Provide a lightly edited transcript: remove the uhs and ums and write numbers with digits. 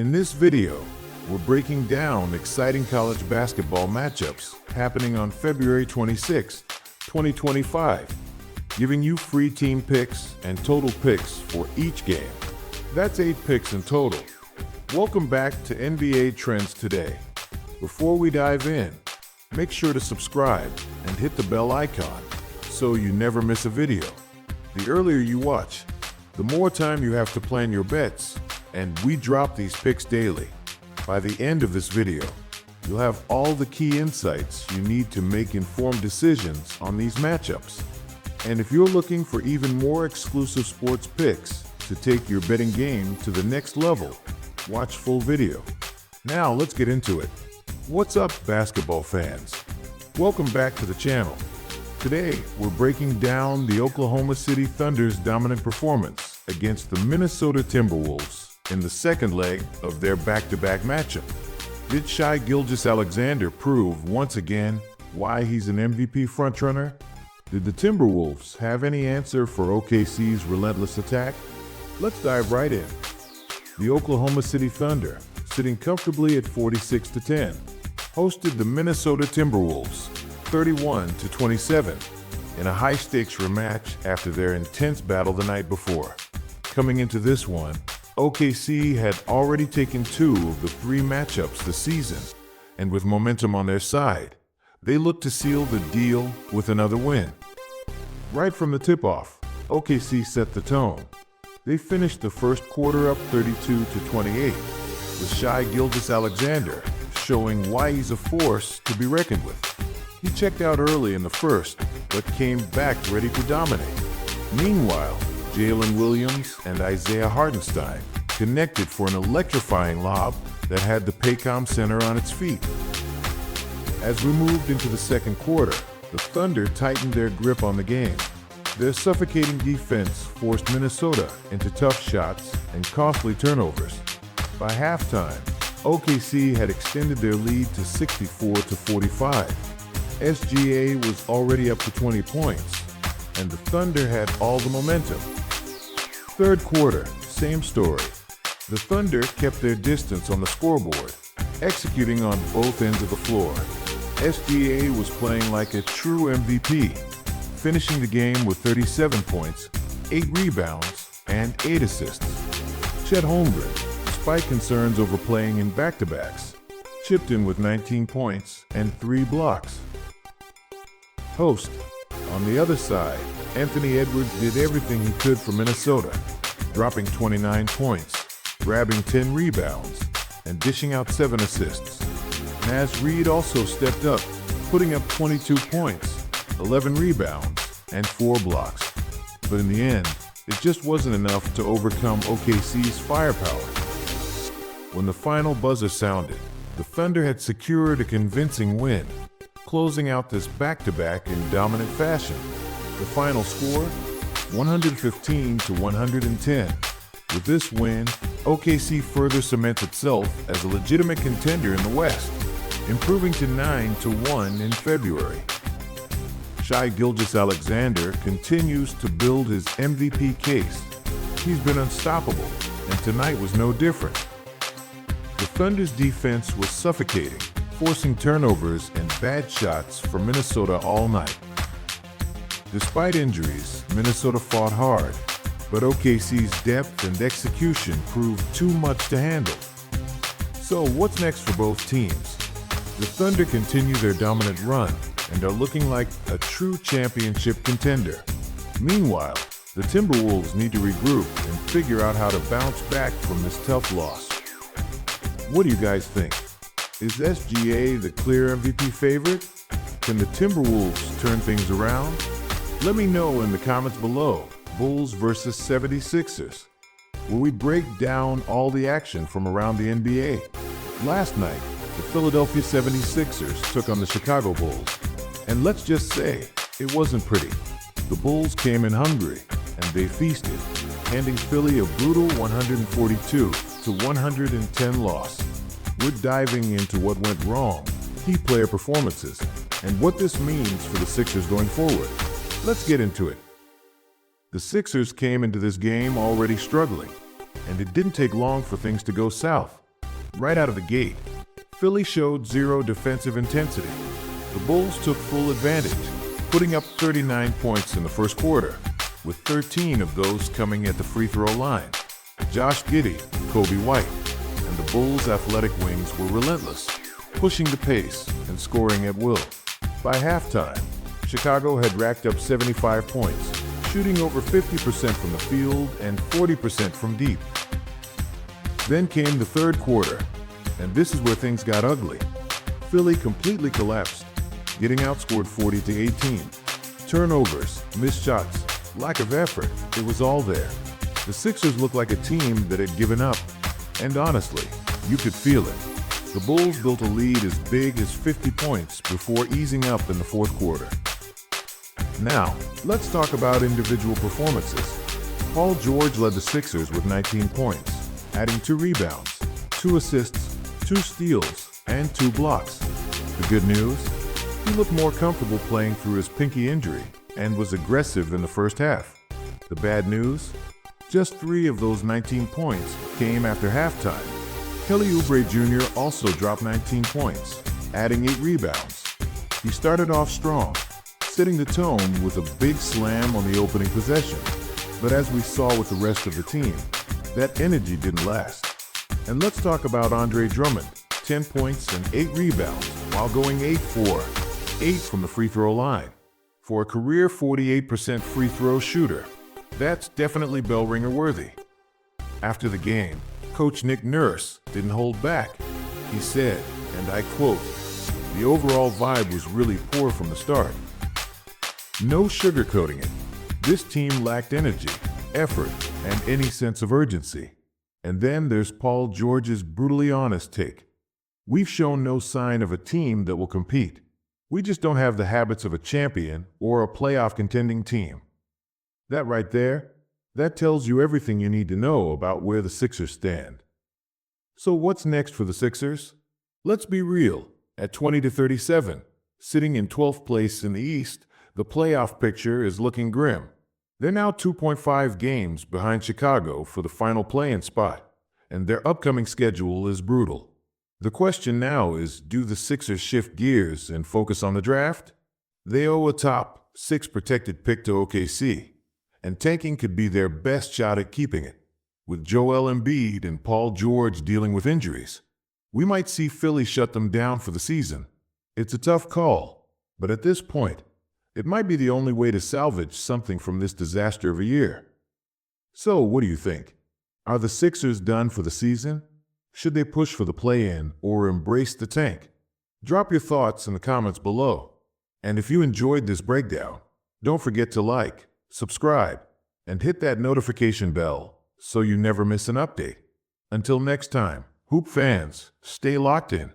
In this video, we're breaking down exciting college basketball matchups happening on February 26, 2025, giving you free team picks and total picks for each game. That's 8 picks in total. Welcome back to NBA Trends Today. Before we dive in, make sure to subscribe and hit the bell icon so you never miss a video. The earlier you watch, the more time you have to plan your bets, and we drop these picks daily. By the end of this video, you'll have all the key insights you need to make informed decisions on these matchups. And if you're looking for even more exclusive sports picks to take your betting game to the next level, watch full video. Now let's get into it. What's up, basketball fans? Welcome back to the channel. Today, we're breaking down the Oklahoma City Thunder's dominant performance against the Minnesota Timberwolves in the second leg of their back-to-back matchup. Did Shai Gilgeous-Alexander prove once again why he's an MVP frontrunner? Did the Timberwolves have any answer for OKC's relentless attack? Let's dive right in. The Oklahoma City Thunder, sitting comfortably at 46-10, hosted the Minnesota Timberwolves 31-27 in a high-stakes rematch after their intense battle the night before. Coming into this one, OKC had already taken 2 of the 3 matchups this season, and with momentum on their side, they looked to seal the deal with another win. Right from the tip-off, OKC set the tone. They finished the first quarter up 32-28, with Shai Gilgeous-Alexander showing why he's a force to be reckoned with. He checked out early in the first, but came back ready to dominate. Meanwhile, Jalen Williams and Isaiah Hartenstein connected for an electrifying lob that had the Paycom Center on its feet. As we moved into the second quarter, the Thunder tightened their grip on the game. Their suffocating defense forced Minnesota into tough shots and costly turnovers. By halftime, OKC had extended their lead to 64-45. SGA was already up to 20 points, and the Thunder had all the momentum. Third quarter, same story. The Thunder kept their distance on the scoreboard, executing on both ends of the floor. SGA was playing like a true MVP, finishing the game with 37 points, 8 rebounds, and 8 assists. Chet Holmgren, despite concerns over playing in back-to-backs, chipped in with 19 points and 3 blocks. Host. On the other side, Anthony Edwards did everything he could for Minnesota, dropping 29 points, grabbing 10 rebounds, and dishing out 7 assists. Naz Reid also stepped up, putting up 22 points, 11 rebounds, and 4 blocks. But in the end, it just wasn't enough to overcome OKC's firepower. When the final buzzer sounded, the Thunder had secured a convincing win, closing out this back-to-back in dominant fashion. The final score, 115-110. With this win, OKC further cements itself as a legitimate contender in the West, improving to 9-1 in February. Shai Gilgeous-Alexander continues to build his MVP case. He's been unstoppable, and tonight was no different. The Thunder's defense was suffocating, forcing turnovers and bad shots for Minnesota all night. Despite injuries, Minnesota fought hard, but OKC's depth and execution proved too much to handle. So what's next for both teams? The Thunder continue their dominant run and are looking like a true championship contender. Meanwhile, the Timberwolves need to regroup and figure out how to bounce back from this tough loss. What do you guys think? Is SGA the clear MVP favorite? Can the Timberwolves turn things around? Let me know in the comments below. Bulls versus 76ers, where we break down all the action from around the NBA. Last night, the Philadelphia 76ers took on the Chicago Bulls, and let's just say, it wasn't pretty. The Bulls came in hungry, and they feasted, handing Philly a brutal 142-110 loss. We're diving into what went wrong, key player performances, and what this means for the Sixers going forward. Let's get into it. The Sixers came into this game already struggling, and it didn't take long for things to go south. Right out of the gate, Philly showed zero defensive intensity. The Bulls took full advantage, putting up 39 points in the first quarter, with 13 of those coming at the free throw line. Josh Giddey, Kobe White, and the Bulls' athletic wings were relentless, pushing the pace and scoring at will. By halftime, Chicago had racked up 75 points, shooting over 50% from the field and 40% from deep. Then came the third quarter, and this is where things got ugly. Philly completely collapsed, getting outscored 40-18. Turnovers, missed shots, lack of effort, it was all there. The Sixers looked like a team that had given up, and honestly, you could feel it. The Bulls built a lead as big as 50 points before easing up in the fourth quarter. Now, let's talk about individual performances. Paul George led the Sixers with 19 points, adding 2 rebounds, 2 assists, 2 steals, and 2 blocks. The good news? He looked more comfortable playing through his pinky injury and was aggressive in the first half. The bad news? Just 3 of those 19 points came after halftime. Kelly Oubre Jr. also dropped 19 points, adding 8 rebounds. He started off strong, setting the tone with a big slam on the opening possession. But as we saw with the rest of the team, that energy didn't last. And let's talk about Andre Drummond, 10 points and 8 rebounds, while going 8-4, 8 from the free throw line. For a career 48% free throw shooter, that's definitely bell ringer worthy. After the game, Coach Nick Nurse didn't hold back. He said, and I quote, "The overall vibe was really poor from the start." No sugarcoating it. This team lacked energy, effort, and any sense of urgency. And then there's Paul George's brutally honest take. "We've shown no sign of a team that will compete. We just don't have the habits of a champion or a playoff contending team." That right there, that tells you everything you need to know about where the Sixers stand. So what's next for the Sixers? Let's be real. At 20-37, sitting in 12th place in the East, the playoff picture is looking grim. They're now 2.5 games behind Chicago for the final play-in spot, and their upcoming schedule is brutal. The question now is, do the Sixers shift gears and focus on the draft? They owe a top 6 protected pick to OKC, and tanking could be their best shot at keeping it. With Joel Embiid and Paul George dealing with injuries, we might see Philly shut them down for the season. It's a tough call, but at this point, it might be the only way to salvage something from this disaster of a year. So, what do you think? Are the Sixers done for the season? Should they push for the play-in or embrace the tank? Drop your thoughts in the comments below. And if you enjoyed this breakdown, don't forget to like, subscribe, and hit that notification bell so you never miss an update. Until next time, Hoop fans, stay locked in.